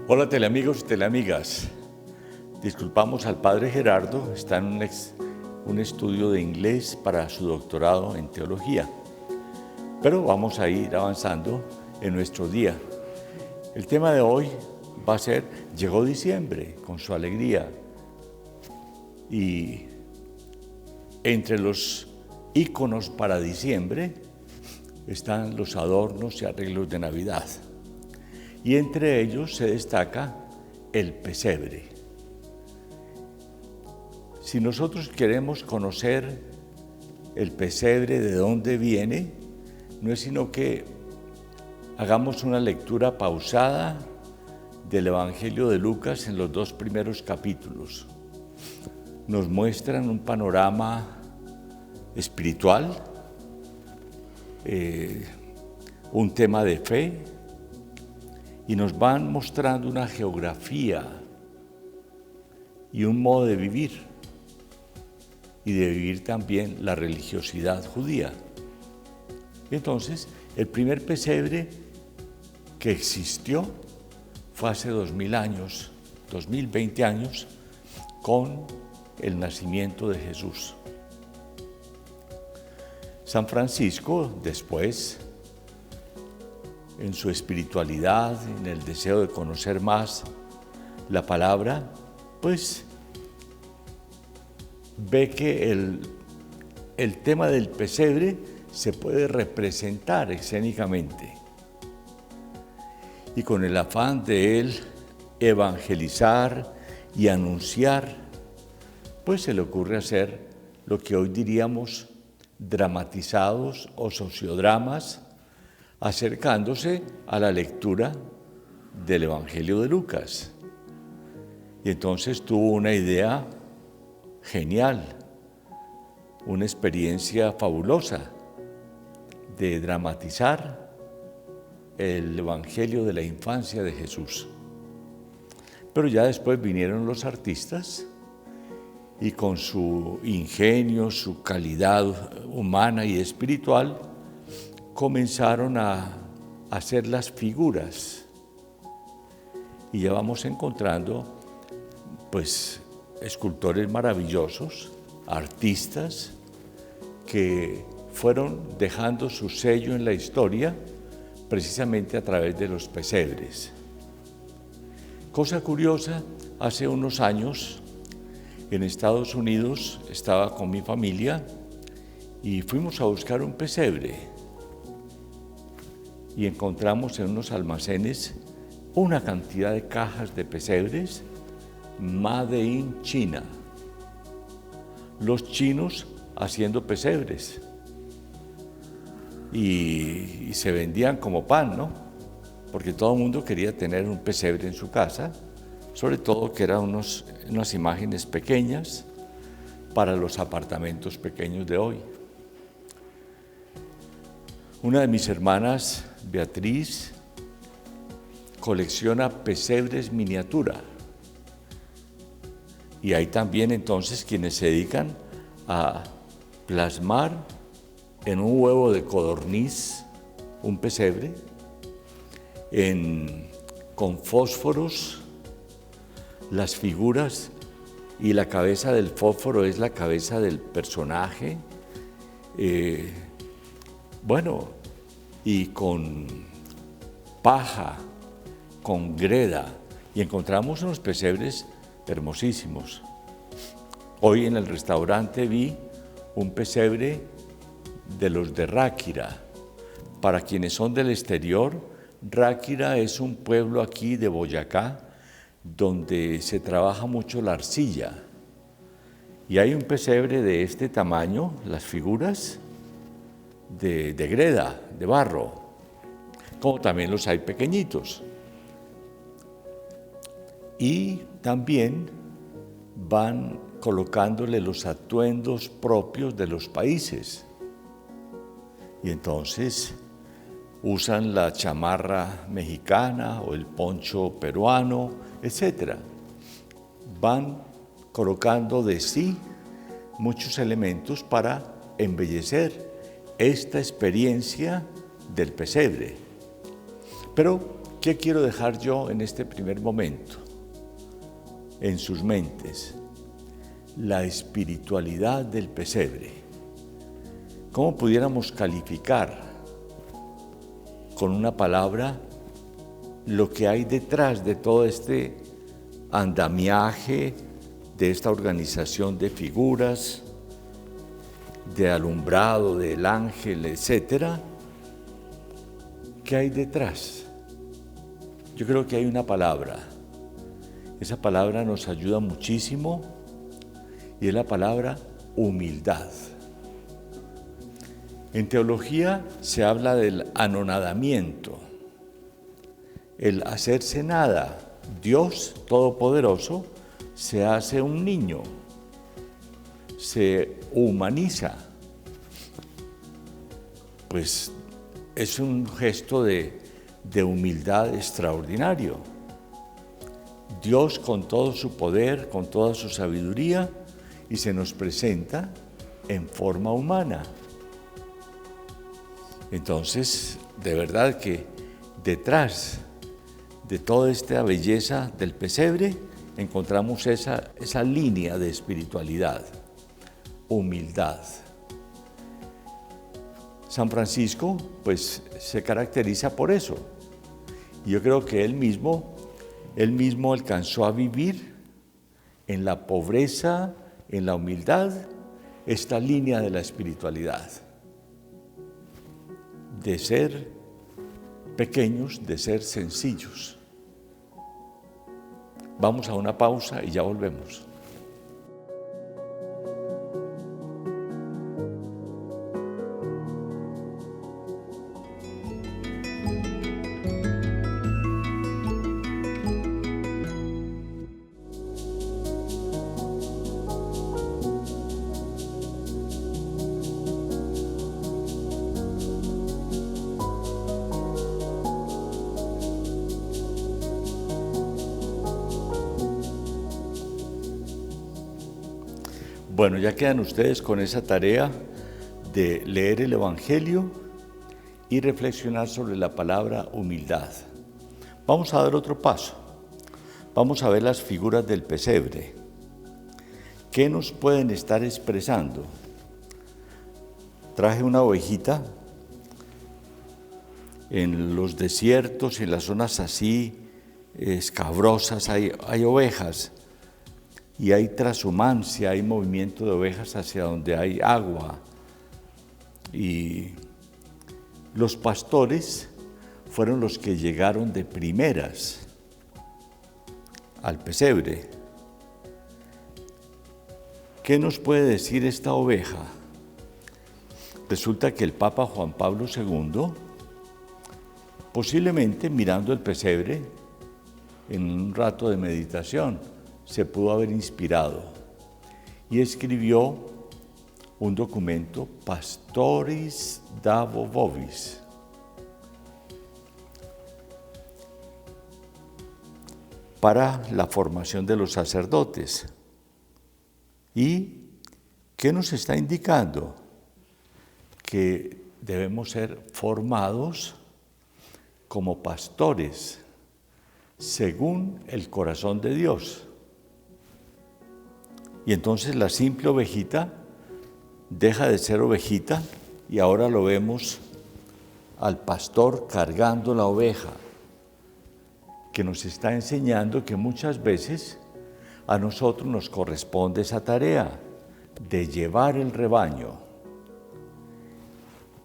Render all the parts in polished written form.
Hola teleamigos y teleamigas. Disculpamos al padre Gerardo, está en un estudio de inglés para su doctorado en teología. Pero vamos a ir avanzando en nuestro día. El tema de hoy va a ser Llegó diciembre con su alegría. Y entre los íconos para diciembre están los adornos y arreglos de Navidad. Y entre ellos se destaca el pesebre. Si nosotros queremos conocer el pesebre, de dónde viene, no es sino que hagamos una lectura pausada del Evangelio de Lucas en los 2 primeros capítulos. Nos muestran un panorama espiritual, un tema de fe, y nos van mostrando una geografía y un modo de vivir, y de vivir también la religiosidad judía. Entonces, el primer pesebre que existió fue hace 2000 años, 2020 años, con el nacimiento de Jesús. San Francisco, después, en su espiritualidad, en el deseo de conocer más la palabra, pues ve que el tema del pesebre se puede representar escénicamente. Y con el afán de él evangelizar y anunciar, pues se le ocurre hacer lo que hoy diríamos dramatizados o sociodramas, acercándose a la lectura del Evangelio de Lucas. Y entonces tuvo una idea genial, una experiencia fabulosa de dramatizar el Evangelio de la infancia de Jesús. Pero ya después vinieron los artistas y con su ingenio, su calidad humana y espiritual, comenzaron a hacer las figuras. Y ya vamos encontrando, pues, escultores maravillosos, artistas, que fueron dejando su sello en la historia precisamente a través de los pesebres. Cosa curiosa, hace unos años en Estados Unidos estaba con mi familia y fuimos a buscar un pesebre y encontramos en unos almacenes una cantidad de cajas de pesebres made in China. Los chinos haciendo pesebres y se vendían como pan, ¿no? Porque todo el mundo quería tener un pesebre en su casa, sobre todo que eran unas imágenes pequeñas para los apartamentos pequeños de hoy. Una de mis hermanas, Beatriz, colecciona pesebres miniatura. Y hay también entonces quienes se dedican a plasmar en un huevo de codorniz un pesebre, con fósforos, las figuras, y la cabeza del fósforo es la cabeza del personaje. Y con paja, con greda, y encontramos unos pesebres hermosísimos. Hoy en el restaurante vi un pesebre de los de Ráquira. Para quienes son del exterior, Ráquira es un pueblo aquí de Boyacá donde se trabaja mucho la arcilla. Y hay un pesebre de este tamaño, las figuras de greda, de barro, como también los hay pequeñitos. Y también van colocándole los atuendos propios de los países. Y entonces usan la chamarra mexicana o el poncho peruano, etc. Van colocando de sí muchos elementos para embellecer esta experiencia del pesebre. Pero ¿Qué quiero dejar yo en este primer momento en sus mentes? La espiritualidad del pesebre. ¿Cómo pudiéramos calificar con una palabra lo que hay detrás de todo este andamiaje, de esta organización de figuras, de alumbrado, del ángel, etcétera? ¿Qué hay detrás? Yo creo que hay una palabra. Esa palabra nos ayuda muchísimo y es la palabra humildad. En teología se habla del anonadamiento, el hacerse nada. Dios Todopoderoso se hace un niño, se humaniza. Pues es un gesto de humildad extraordinario. Dios con todo su poder, con toda su sabiduría, y se nos presenta en forma humana. Entonces, de verdad que detrás de toda esta belleza del pesebre encontramos esa línea de espiritualidad, humildad. San Francisco, pues, se caracteriza por eso. Y yo creo que él mismo alcanzó a vivir en la pobreza, en la humildad, esta línea de la espiritualidad. De ser pequeños, de ser sencillos. Vamos a una pausa y ya volvemos. Bueno, ya quedan ustedes con esa tarea de leer el Evangelio y reflexionar sobre la palabra humildad. Vamos a dar otro paso. Vamos a ver las figuras del pesebre. ¿Qué nos pueden estar expresando? Traje una ovejita. En los desiertos, en las zonas así escabrosas, hay ovejas. Y hay trashumancia, hay movimiento de ovejas hacia donde hay agua. Y los pastores fueron los que llegaron de primeras al pesebre. ¿Qué nos puede decir esta oveja? Resulta que el Papa Juan Pablo II, posiblemente mirando el pesebre en un rato de meditación, se pudo haber inspirado y escribió un documento, Pastoris Dabo Vobis, para la formación de los sacerdotes. ¿Y qué nos está indicando? Que debemos ser formados como pastores según el corazón de Dios. Y entonces la simple ovejita deja de ser ovejita y ahora lo vemos al pastor cargando la oveja, que nos está enseñando que muchas veces a nosotros nos corresponde esa tarea de llevar el rebaño.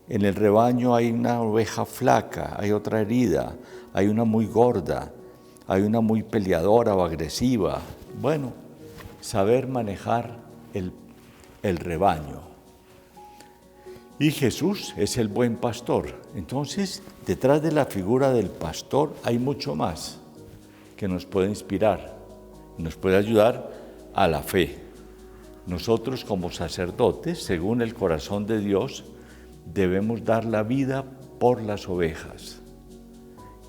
En el rebaño hay una oveja flaca, hay otra herida, hay una muy gorda, hay una muy peleadora o agresiva. Bueno, saber manejar el rebaño. Y Jesús es el buen pastor. Entonces, detrás de la figura del pastor hay mucho más que nos puede inspirar, nos puede ayudar a la fe. Nosotros como sacerdotes, según el corazón de Dios, debemos dar la vida por las ovejas.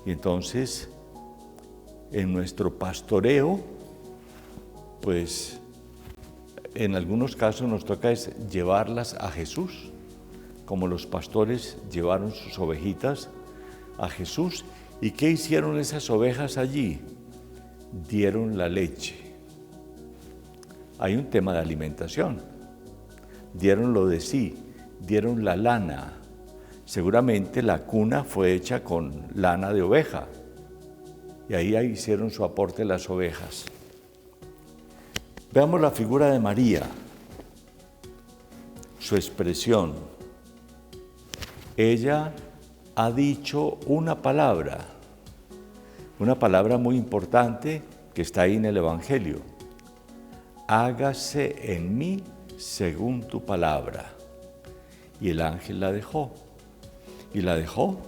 Y entonces, en nuestro pastoreo, pues en algunos casos nos toca llevarlas a Jesús, como los pastores llevaron sus ovejitas a Jesús, ¿Y qué hicieron esas ovejas allí? Dieron la leche. Hay un tema de alimentación. Dieron lo de sí, dieron la lana. Seguramente la cuna fue hecha con lana de oveja. Y ahí hicieron su aporte las ovejas. Veamos la figura de María, su expresión. Ella ha dicho una palabra muy importante que está ahí en el Evangelio. Hágase en mí según tu palabra. Y el ángel la dejó. Y la dejó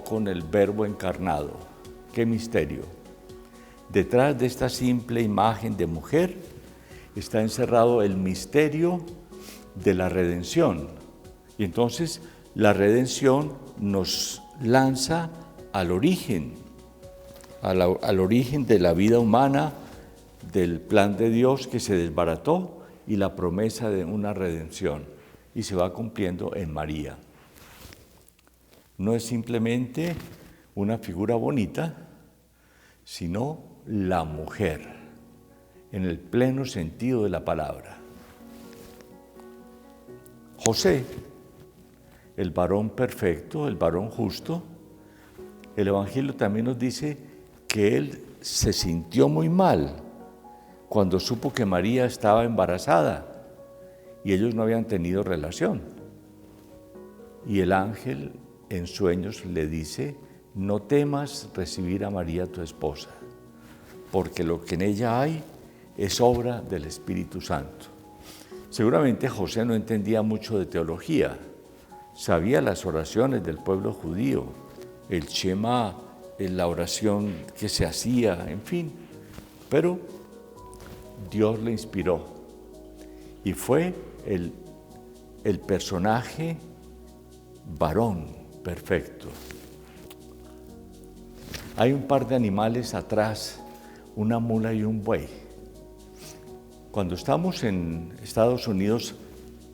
con el Verbo encarnado. ¡Qué misterio! Detrás de esta simple imagen de mujer está encerrado el misterio de la redención. Y entonces la redención nos lanza al origen de la vida humana, del plan de Dios que se desbarató y la promesa de una redención. Y se va cumpliendo en María. No es simplemente una figura bonita, sino la mujer, en el pleno sentido de la palabra. José, el varón perfecto, el varón justo, el Evangelio también nos dice que él se sintió muy mal cuando supo que María estaba embarazada y ellos no habían tenido relación. Y el ángel en sueños le dice: no temas recibir a María tu esposa, porque lo que en ella hay es obra del Espíritu Santo. Seguramente José no entendía mucho de teología, sabía las oraciones del pueblo judío, el Shema, la oración que se hacía, en fin, pero Dios le inspiró y fue el personaje varón perfecto. Hay un par de animales atrás, una mula y un buey. Cuando estamos en Estados Unidos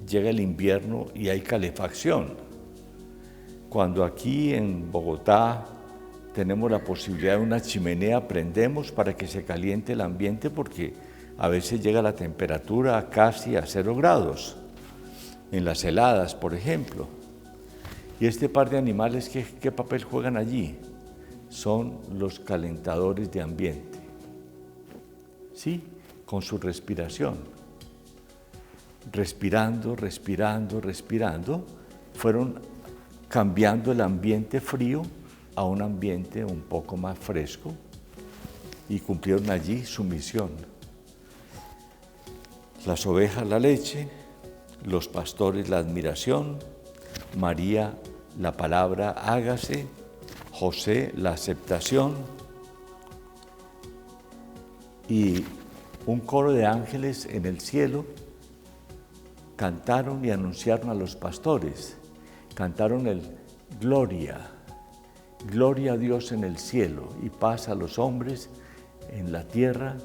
llega el invierno y hay calefacción. Cuando aquí en Bogotá tenemos la posibilidad de una chimenea, prendemos para que se caliente el ambiente porque a veces llega la temperatura casi a 0 grados, en las heladas, por ejemplo. Y este par de animales, ¿qué papel juegan allí? Son los calentadores de ambiente. Sí, con su respiración. Respirando, fueron cambiando el ambiente frío a un ambiente un poco más fresco y cumplieron allí su misión. Las ovejas la leche, los pastores la admiración, María la palabra hágase, José la aceptación y un coro de ángeles en el cielo cantaron y anunciaron a los pastores, cantaron el Gloria, gloria a Dios en el cielo y paz a los hombres en la tierra.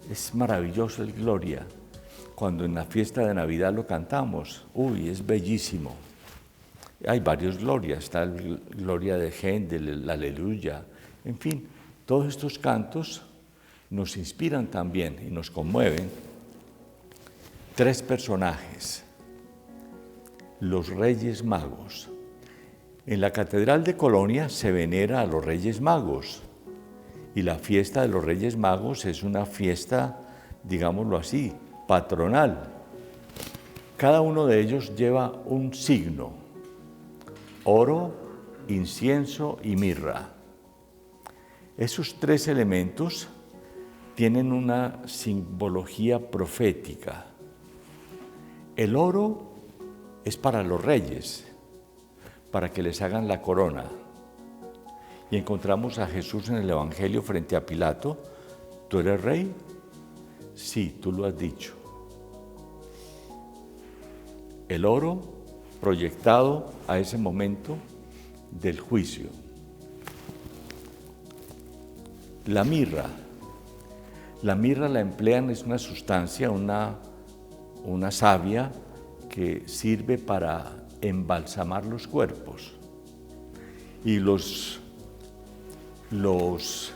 Es maravilloso el Gloria. Cuando en la fiesta de Navidad lo cantamos, es bellísimo. Hay varios glorias, está el Gloria de Händel, el Aleluya, en fin, todos estos cantos nos inspiran también y nos conmueven. 3 personajes, los Reyes Magos. En la Catedral de Colonia se venera a los Reyes Magos y la fiesta de los Reyes Magos es una fiesta, digámoslo así, patronal. Cada uno de ellos lleva un signo: oro, incienso y mirra. Esos 3 elementos tienen una simbología profética. El oro es para los reyes, para que les hagan la corona. Y encontramos a Jesús en el Evangelio frente a Pilato: ¿tú eres rey? Sí, tú lo has dicho. El oro proyectado a ese momento del juicio. La mirra la emplean, es una sustancia, una savia que sirve para embalsamar los cuerpos. Y los los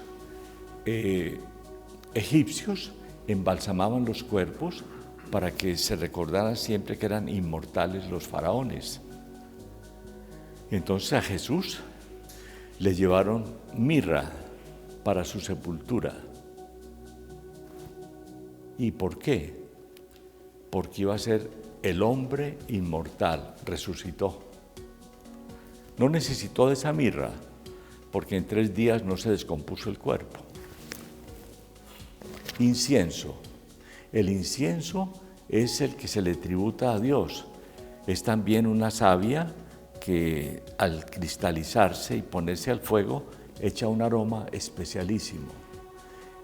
egipcios embalsamaban los cuerpos para que se recordaran siempre que eran inmortales los faraones. Entonces a Jesús le llevaron mirra para su sepultura. ¿Y por qué? Porque iba a ser el hombre inmortal, resucitó. No necesitó de esa mirra, porque en 3 días no se descompuso el cuerpo. Incienso. El incienso es el que se le tributa a Dios. Es también una savia que al cristalizarse y ponerse al fuego echa un aroma especialísimo.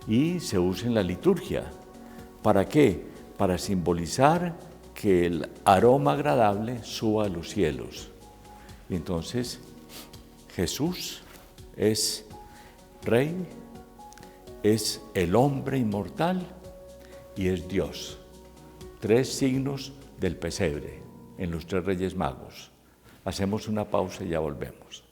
Y se usa en la liturgia. ¿Para qué? Para simbolizar que el aroma agradable suba a los cielos. Entonces, Jesús es Rey, es el hombre inmortal y es Dios. 3 signos del pesebre en los 3 Reyes Magos. Hacemos una pausa y ya volvemos.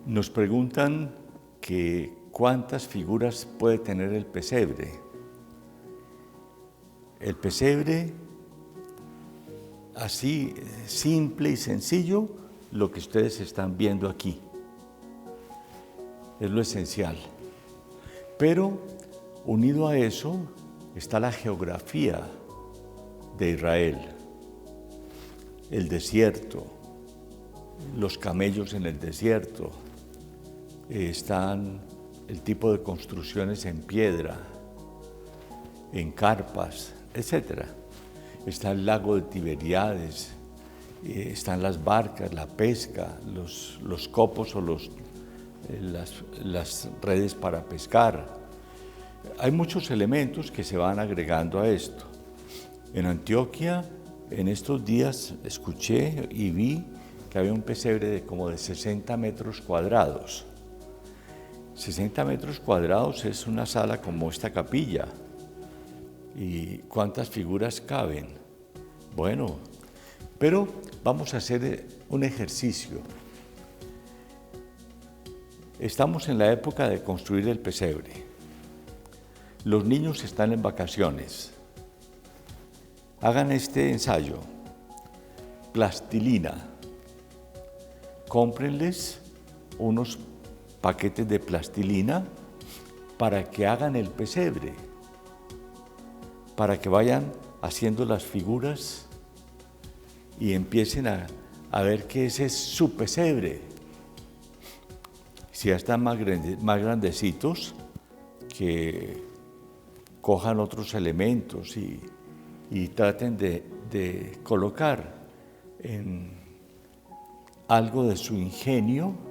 Nos preguntan que cuántas figuras puede tener el pesebre. El pesebre, así simple y sencillo, lo que ustedes están viendo aquí. Es lo esencial. Pero unido a eso está la geografía de Israel, el desierto, los camellos en el desierto, están el tipo de construcciones en piedra, en carpas, etc. Está el lago de Tiberíades, están las barcas, la pesca, los copos o las redes para pescar. Hay muchos elementos que se van agregando a esto. En Antioquia, en estos días, escuché y vi que había un pesebre de como de 60 metros cuadrados. 60 metros cuadrados es una sala como esta capilla. ¿Y cuántas figuras caben? Bueno, pero vamos a hacer un ejercicio. Estamos en la época de construir el pesebre. Los niños están en vacaciones. Hagan este ensayo. Plastilina. Cómprenles unos paquetes de plastilina para que hagan el pesebre, para que vayan haciendo las figuras y empiecen a ver que ese es su pesebre. Si ya están más grandecitos, que cojan otros elementos y traten de colocar en algo de su ingenio.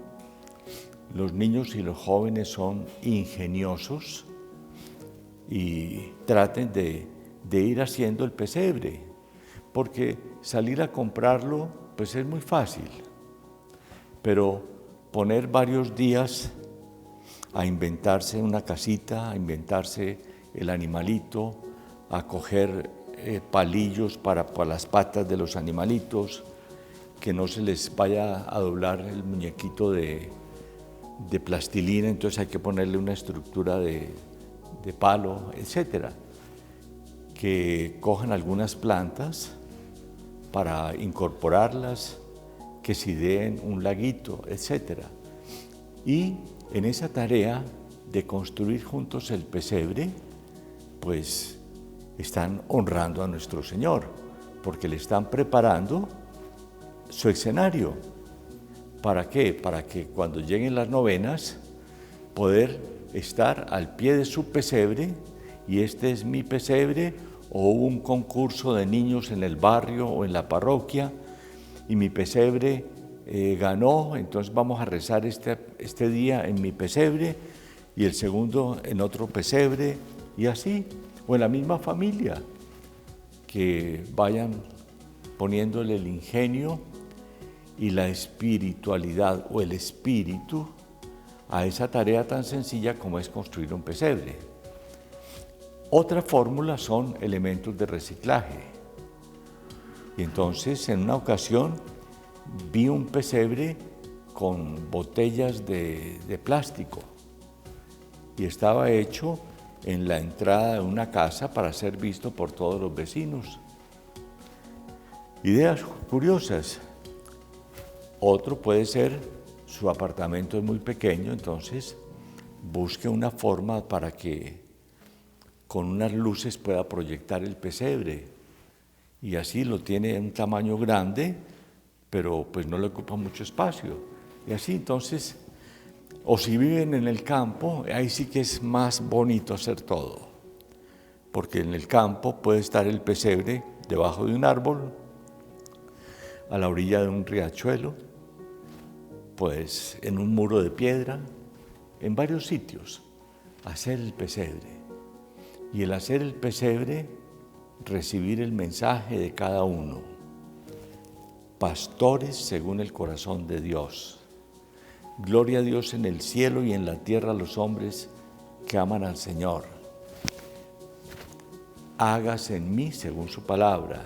Los niños y los jóvenes son ingeniosos y traten de ir haciendo el pesebre, porque salir a comprarlo pues es muy fácil, pero poner varios días a inventarse una casita, a inventarse el animalito, a coger palillos para las patas de los animalitos, que no se les vaya a doblar el muñequito de plastilina, entonces hay que ponerle una estructura de palo, etcétera. Que cojan algunas plantas para incorporarlas, que se den un laguito, etcétera. Y en esa tarea de construir juntos el pesebre, pues están honrando a nuestro Señor, porque le están preparando su escenario. ¿Para qué? Para que cuando lleguen las novenas, poder estar al pie de su pesebre, y este es mi pesebre, o hubo un concurso de niños en el barrio o en la parroquia, y mi pesebre ganó, entonces vamos a rezar este día en mi pesebre, y el segundo en otro pesebre, y así, o en la misma familia, que vayan poniéndole el ingenio y la espiritualidad o el espíritu a esa tarea tan sencilla como es construir un pesebre. Otra fórmula son elementos de reciclaje. Y entonces, en una ocasión, vi un pesebre con botellas de plástico y estaba hecho en la entrada de una casa para ser visto por todos los vecinos. Ideas curiosas. Otro puede ser, su apartamento es muy pequeño, entonces busque una forma para que con unas luces pueda proyectar el pesebre. Y así lo tiene en un tamaño grande, pero pues no le ocupa mucho espacio. Y así entonces, o si viven en el campo, ahí sí que es más bonito hacer todo. Porque en el campo puede estar el pesebre debajo de un árbol, a la orilla de un riachuelo, pues en un muro de piedra, en varios sitios, hacer el pesebre. Y el hacer el pesebre, recibir el mensaje de cada uno. Pastores según el corazón de Dios. Gloria a Dios en el cielo y en la tierra a los hombres que aman al Señor. Hágase en mí según su palabra.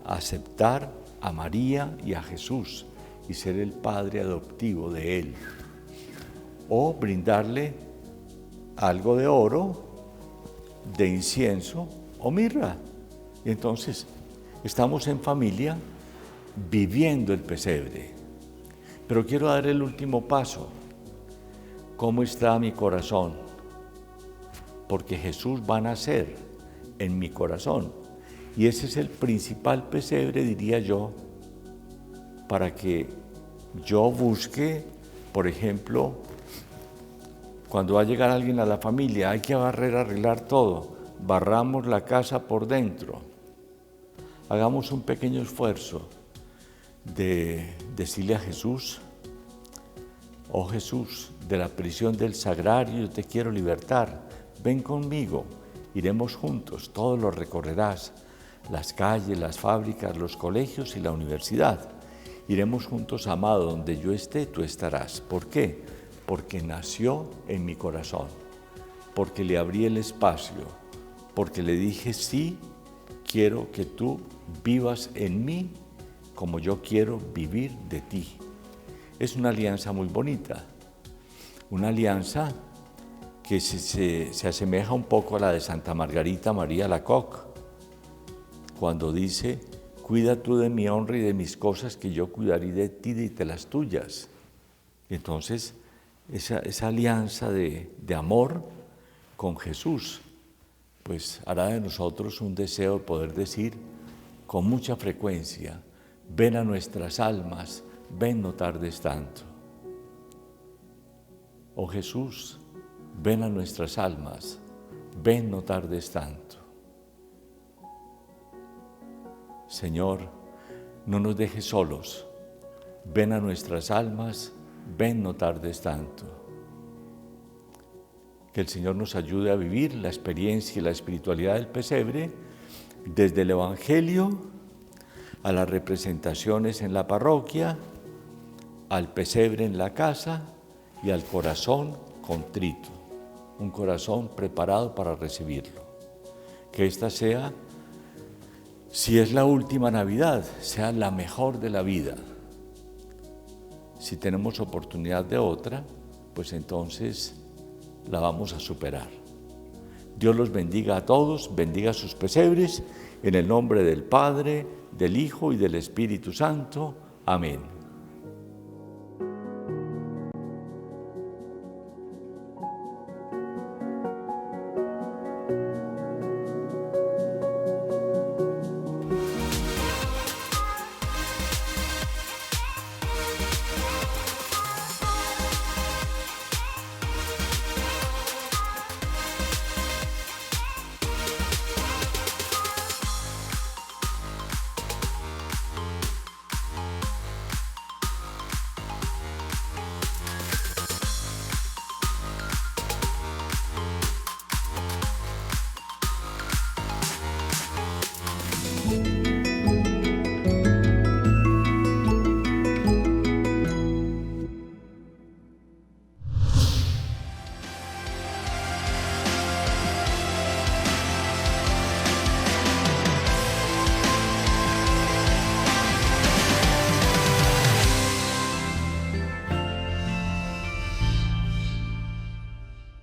Aceptar a María y a Jesús y ser el padre adoptivo de Él. O brindarle algo de oro, de incienso o mirra. Y entonces estamos en familia viviendo el pesebre. Pero quiero dar el último paso. ¿Cómo está mi corazón? Porque Jesús va a nacer en mi corazón. Y ese es el principal pesebre, diría yo, para que yo busque, por ejemplo, cuando va a llegar alguien a la familia, hay que arreglar todo. Barramos la casa por dentro. Hagamos un pequeño esfuerzo de decirle a Jesús: oh Jesús, de la prisión del sagrario yo te quiero libertar. Ven conmigo, iremos juntos, todo lo recorrerás, las calles, las fábricas, los colegios y la universidad. Iremos juntos, amado, donde yo esté, tú estarás. ¿Por qué? Porque nació en mi corazón, porque le abrí el espacio, porque le dije: sí, quiero que tú vivas en mí como yo quiero vivir de ti. Es una alianza muy bonita, una alianza que se asemeja un poco a la de Santa Margarita María Alacoque, cuando dice: cuida tú de mi honra y de mis cosas, que yo cuidaré de ti y de las tuyas. Entonces, esa alianza de amor con Jesús, pues hará de nosotros un deseo de poder decir con mucha frecuencia: ven a nuestras almas, ven, no tardes tanto. Oh Jesús, ven a nuestras almas, ven, no tardes tanto. Señor, no nos dejes solos, ven a nuestras almas, ven, no tardes tanto. Que el Señor nos ayude a vivir la experiencia y la espiritualidad del pesebre desde el Evangelio a las representaciones en la parroquia, al pesebre en la casa y al corazón contrito, un corazón preparado para recibirlo. Que esta sea, si es la última Navidad, sea la mejor de la vida. Si tenemos oportunidad de otra, pues entonces la vamos a superar. Dios los bendiga a todos, bendiga sus pesebres, en el nombre del Padre, del Hijo y del Espíritu Santo. Amén.